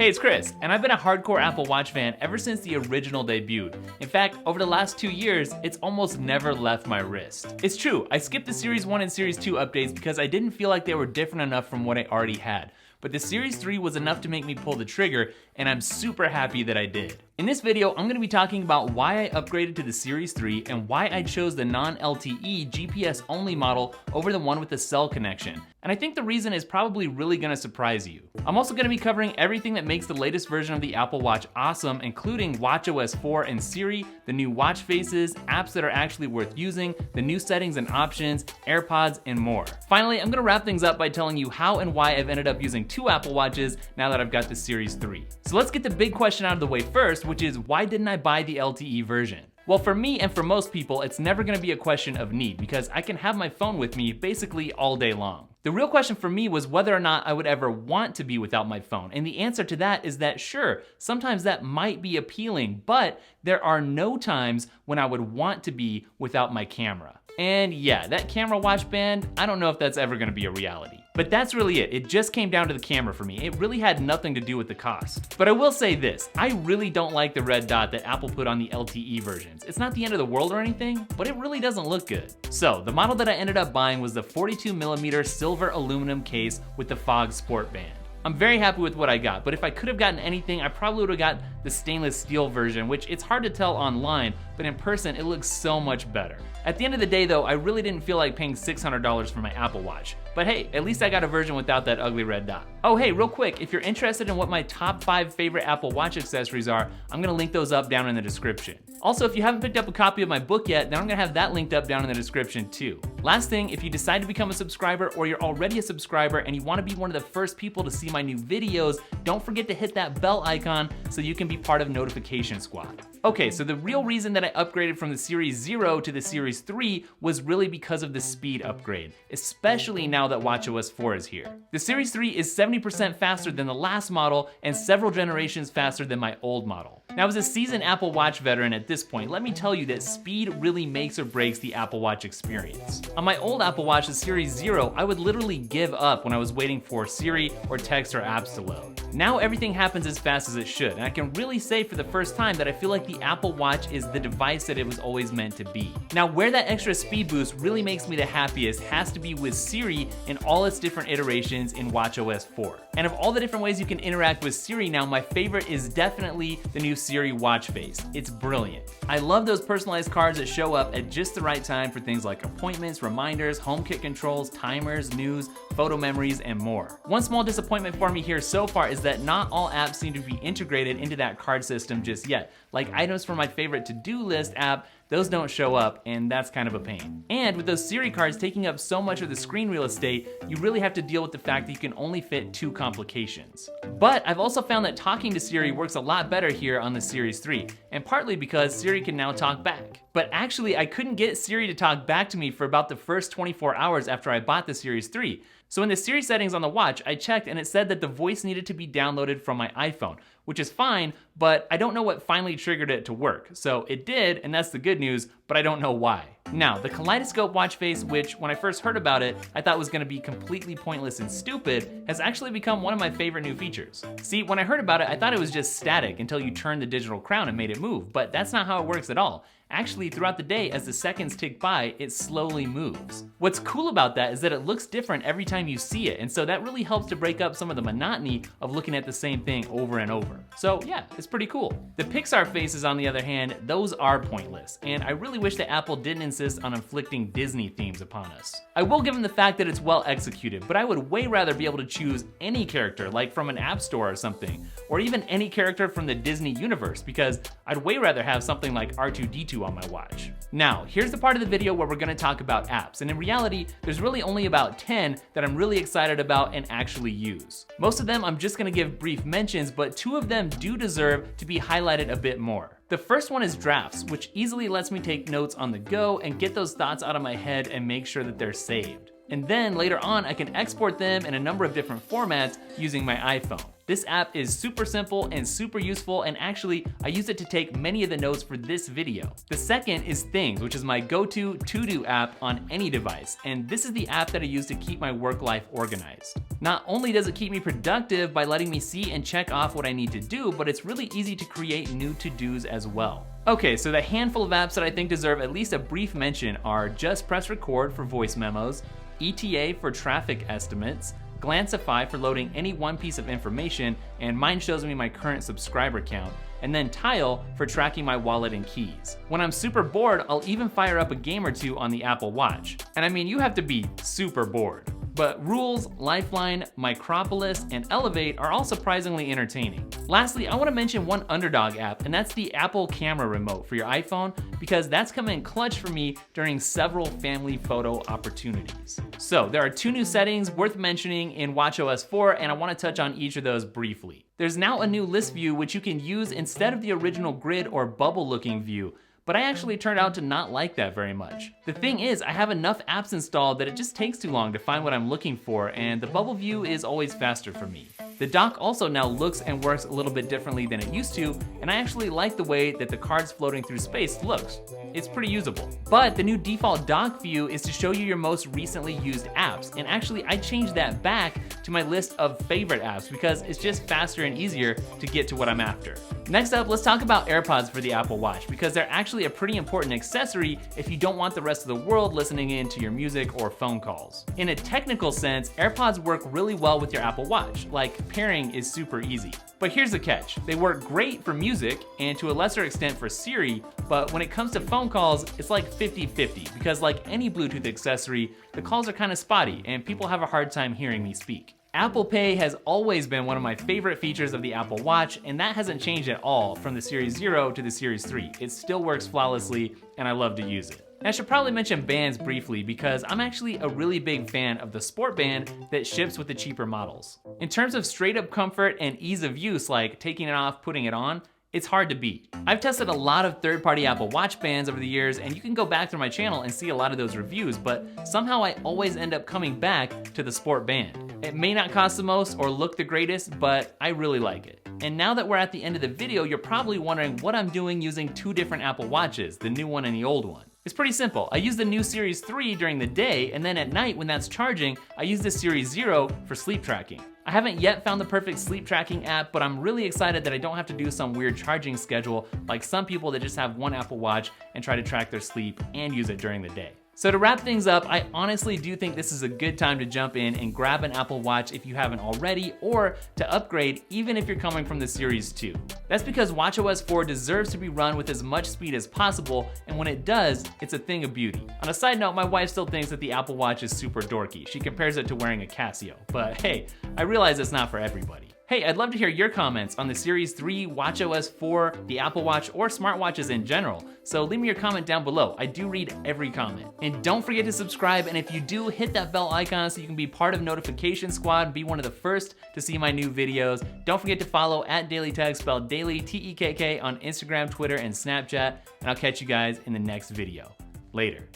Hey, it's Chris, and I've been a hardcore Apple Watch fan ever since the original debuted. In fact, over the last 2 years, it's almost never left my wrist. It's true, I skipped the Series 1 and Series 2 updates because I didn't feel like they were different enough from what I already had. But the Series 3 was enough to make me pull the trigger, and I'm super happy that I did. In this video, I'm going to be talking about why I upgraded to the Series 3 and why I chose the non-LTE GPS-only model over the one with the cell connection. And I think the reason is probably really going to surprise you. I'm also going to be covering everything that makes the latest version of the Apple Watch awesome, including WatchOS 4 and Siri, the new watch faces, apps that are actually worth using, the new settings and options, AirPods, and more. Finally, I'm going to wrap things up by telling you how and why I've ended up using 2 Apple Watches now that I've got the Series 3. So let's get the big question out of the way first, which is why didn't I buy the LTE version? Well, for me and for most people, it's never gonna be a question of need because I can have my phone with me basically all day long. The real question for me was whether or not I would ever want to be without my phone. And the answer to that is that sure, sometimes that might be appealing, but there are no times when I would want to be without my camera. And yeah, that camera watch band, I don't know if that's ever gonna be a reality. But that's really it. It just came down to the camera for me. It really had nothing to do with the cost. But I will say this, I really don't like the red dot that Apple put on the LTE versions. It's not the end of the world or anything, but it really doesn't look good. So the model that I ended up buying was the 42mm silver aluminum case with the Fog Sport Band. I'm very happy with what I got, but if I could have gotten anything, I probably would have got the stainless steel version, which it's hard to tell online, but in person it looks so much better. At the end of the day though, I really didn't feel like paying $600 for my Apple Watch. But hey, at least I got a version without that ugly red dot. Oh hey, real quick, if you're interested in what my top 5 favorite Apple Watch accessories are, I'm gonna link those up down in the description. Also, if you haven't picked up a copy of my book yet, then I'm gonna have that linked up down in the description too. Last thing, if you decide to become a subscriber or you're already a subscriber and you wanna be one of the first people to see my new videos, don't forget to hit that bell icon so you can be part of Notification Squad. Okay, so the real reason that I upgraded from the Series 0 to the Series 3 was really because of the speed upgrade, especially now that WatchOS 4 is here. The Series 3 is 70% faster than the last model and several generations faster than my old model. Now, as a seasoned Apple Watch veteran at this point, let me tell you that speed really makes or breaks the Apple Watch experience. On my old Apple Watch, the Series 0, I would literally give up when I was waiting for Siri or text or apps to load. Now everything happens as fast as it should, and I can really say for the first time that I feel like the Apple Watch is the device that it was always meant to be. Now, where that extra speed boost really makes me the happiest has to be with Siri in all its different iterations in WatchOS 4. And of all the different ways you can interact with Siri now, my favorite is definitely the new Siri watch face. It's brilliant. I love those personalized cards that show up at just the right time for things like appointments, reminders, HomeKit controls, timers, news, photo memories, and more. One small disappointment for me here so far is that not all apps seem to be integrated into that card system just yet. Like items from my favorite to-do list app, those don't show up, and that's kind of a pain. And with those Siri cards taking up so much of the screen real estate, you really have to deal with the fact that you can only fit 2 complications. But I've also found that talking to Siri works a lot better here on the Series 3, and partly because Siri can now talk back. But actually, I couldn't get Siri to talk back to me for about the first 24 hours after I bought the Series 3. So in the Siri settings on the watch, I checked and it said that the voice needed to be downloaded from my iPhone, which is fine, but I don't know what finally triggered it to work. So it did, and that's the good news, but I don't know why. Now, the kaleidoscope watch face, which when I first heard about it, I thought was gonna be completely pointless and stupid, has actually become one of my favorite new features. See, when I heard about it, I thought it was just static until you turned the digital crown and made it move, but that's not how it works at all. Actually, throughout the day, as the seconds tick by, it slowly moves. What's cool about that is that it looks different every time you see it, and so that really helps to break up some of the monotony of looking at the same thing over and over. So yeah, it's pretty cool. The Pixar faces, on the other hand, those are pointless, and I really wish that Apple didn't insist on inflicting Disney themes upon us. I will give them the fact that it's well executed, but I would way rather be able to choose any character, like from an app store or something, or even any character from the Disney universe, because I'd way rather have something like R2-D2 on my watch. Now, here's the part of the video where we're gonna talk about apps, and in reality, there's really only about 10 that I'm really excited about and actually use. Most of them I'm just gonna give brief mentions, but 2 of them do deserve to be highlighted a bit more. The first one is Drafts, which easily lets me take notes on the go and get those thoughts out of my head and make sure that they're saved. And then later on, I can export them in a number of different formats using my iPhone. This app is super simple and super useful, and actually, I use it to take many of the notes for this video. The second is Things, which is my go-to to-do app on any device, and this is the app that I use to keep my work life organized. Not only does it keep me productive by letting me see and check off what I need to do, but it's really easy to create new to-dos as well. Okay, so the handful of apps that I think deserve at least a brief mention are Just Press Record for voice memos, ETA for traffic estimates, Glancify for loading any one piece of information, and mine shows me my current subscriber count, and then Tile for tracking my wallet and keys. When I'm super bored, I'll even fire up a game or two on the Apple Watch. And I mean, you have to be super bored. But Rules, Lifeline, Micropolis, and Elevate are all surprisingly entertaining. Lastly, I want to mention one underdog app, and that's the Apple Camera Remote for your iPhone, because that's come in clutch for me during several family photo opportunities. So there are 2 new settings worth mentioning in WatchOS 4, and I want to touch on each of those briefly. There's now a new list view which you can use instead of the original grid or bubble looking view, but I actually turned out to not like that very much. The thing is, I have enough apps installed that it just takes too long to find what I'm looking for, and the bubble view is always faster for me. The dock also now looks and works a little bit differently than it used to, and I actually like the way that the cards floating through space looks. It's pretty usable. But the new default dock view is to show you your most recently used apps, and actually I changed that back to my list of favorite apps because it's just faster and easier to get to what I'm after. Next up, let's talk about AirPods for the Apple Watch, because they're actually a pretty important accessory if you don't want the rest of the world listening in to your music or phone calls. In a technical sense, AirPods work really well with your Apple Watch, like pairing is super easy. But here's the catch, they work great for music and to a lesser extent for Siri, but when it comes to phone calls, it's like 50-50, because like any Bluetooth accessory, the calls are kind of spotty and people have a hard time hearing me speak. Apple Pay has always been one of my favorite features of the Apple Watch, and that hasn't changed at all from the Series 0 to the Series 3. It still works flawlessly, and I love to use it. And I should probably mention bands briefly because I'm actually a really big fan of the Sport Band that ships with the cheaper models. In terms of straight up comfort and ease of use, like taking it off, putting it on, it's hard to beat. I've tested a lot of third-party Apple Watch bands over the years, and you can go back through my channel and see a lot of those reviews, but somehow I always end up coming back to the Sport Band. It may not cost the most or look the greatest, but I really like it. And now that we're at the end of the video, you're probably wondering what I'm doing using 2 different Apple Watches, the new one and the old one. It's pretty simple. I use the new Series 3 during the day, and then at night when that's charging, I use the Series 0 for sleep tracking. I haven't yet found the perfect sleep tracking app, but I'm really excited that I don't have to do some weird charging schedule like some people that just have one Apple Watch and try to track their sleep and use it during the day. So to wrap things up, I honestly do think this is a good time to jump in and grab an Apple Watch if you haven't already, or to upgrade even if you're coming from the Series 2. That's because WatchOS 4 deserves to be run with as much speed as possible, and when it does, it's a thing of beauty. On a side note, my wife still thinks that the Apple Watch is super dorky. She compares it to wearing a Casio, but hey, I realize it's not for everybody. Hey, I'd love to hear your comments on the Series 3, WatchOS 4, the Apple Watch, or smartwatches in general, so leave me your comment down below. I do read every comment. And don't forget to subscribe, and if you do, hit that bell icon so you can be part of Notification Squad and be one of the first to see my new videos. Don't forget to follow @DailyTech, spelled Daily, T-E-K-K, on Instagram, Twitter, and Snapchat, and I'll catch you guys in the next video. Later.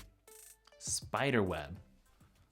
Spiderweb.